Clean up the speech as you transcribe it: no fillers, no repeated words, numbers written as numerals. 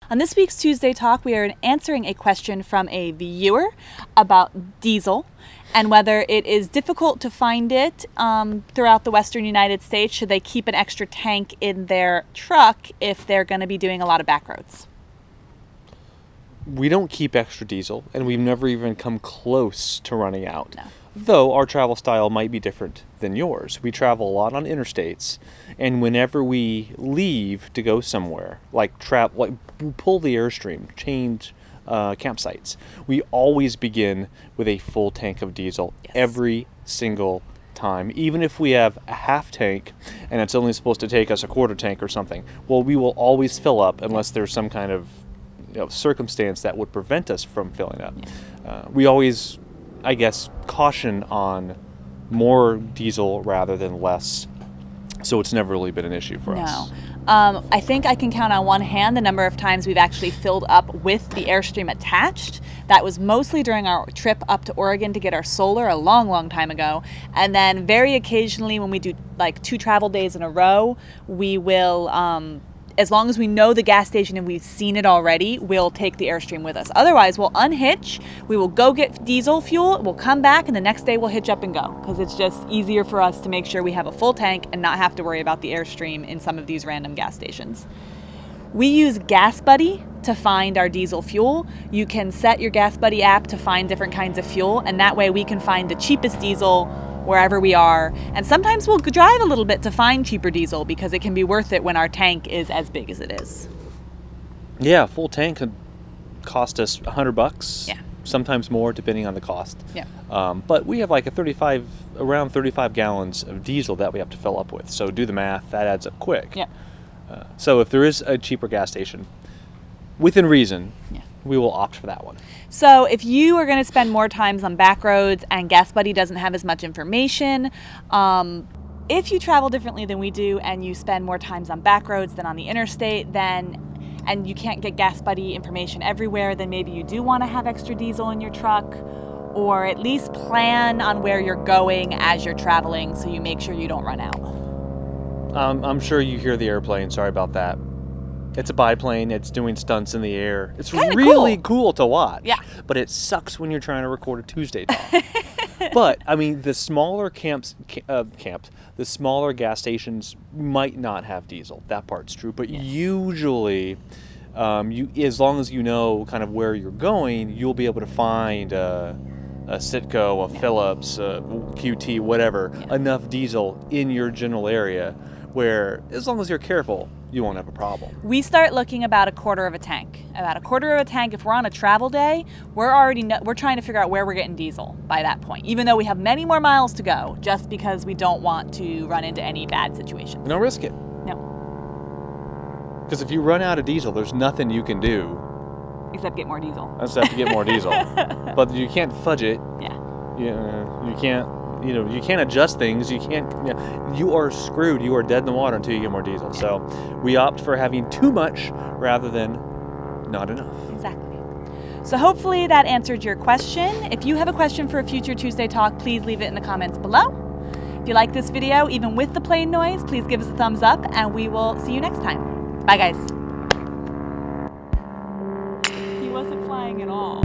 On this week's Tuesday Talk, we are answering a question from a viewer about diesel and whether it is difficult to find it throughout the western United States. Should they keep an extra tank in their truck if they're going to be doing a lot of back roads? We don't keep extra diesel, and we've never even come close to running out. No. Though our travel style might be different than yours. We travel a lot on interstates, and whenever we leave to go somewhere, like pull the Airstream, change campsites, we always begin with a full tank of diesel. Yes. Every single time. Even if we have a half tank and it's only supposed to take us a quarter tank or something, well, we will always fill up unless there's some kind of circumstance that would prevent us from filling up. We always, I guess, caution on more diesel rather than less, so it's never really been an issue for us. I think I can count on one hand the number of times we've actually filled up with the Airstream attached. That was mostly during our trip up to Oregon to get our solar a long time ago. And then very occasionally when we do like 2 travel days in a row, we will, as long as we know the gas station and we've seen it already, we'll take the Airstream with us. Otherwise, we'll unhitch, we will go get diesel fuel, we'll come back, and the next day we'll hitch up and go, because it's just easier for us to make sure we have a full tank and not have to worry about the Airstream in some of these random gas stations. We use GasBuddy to find our diesel fuel. You can set your GasBuddy app to find different kinds of fuel, and that way we can find the cheapest diesel wherever we are. And sometimes we'll drive a little bit to find cheaper diesel because it can be worth it when our tank is as big as it is. Yeah, a full tank could cost us $100. Yeah. Sometimes more depending on the cost. Yeah. But we have like around 35 gallons of diesel that we have to fill up with. So do the math, that adds up quick. Yeah. So if there is a cheaper gas station, within reason, yeah, we will opt for that one. So if you are going to spend more times on back roads and GasBuddy doesn't have as much information, if you travel differently than we do and you spend more times on back roads than on the interstate, and you can't get GasBuddy information everywhere, then maybe you do want to have extra diesel in your truck, or at least plan on where you're going as you're traveling so you make sure you don't run out. I'm sure you hear the airplane. Sorry about that. It's a biplane. It's doing stunts in the air. It's really cool to watch. Yeah. But it sucks when you're trying to record a Tuesday Talk. But I mean, the smaller the smaller gas stations might not have diesel. That part's true. But yes, usually, as long as you know kind of where you're going, you'll be able to find a Citgo, a Phillips, a QT, whatever, enough diesel in your general area where, as long as you're careful, you won't have a problem. We start looking about a quarter of a tank. About a quarter of a tank, if we're on a travel day, we're trying to figure out where we're getting diesel by that point, even though we have many more miles to go, just because we don't want to run into any bad situations. Don't risk it. No. Because if you run out of diesel, there's nothing you can do. Except get more diesel. Except to get more diesel. But you can't fudge it. Yeah. You can't. You can't adjust things. You can't. You are screwed. You are dead in the water until you get more diesel. So we opt for having too much rather than not enough. Exactly. So hopefully that answered your question. If you have a question for a future Tuesday Talk, please leave it in the comments below. If you like this video, even with the plane noise, please give us a thumbs up, and we will see you next time. Bye, guys. He wasn't flying at all.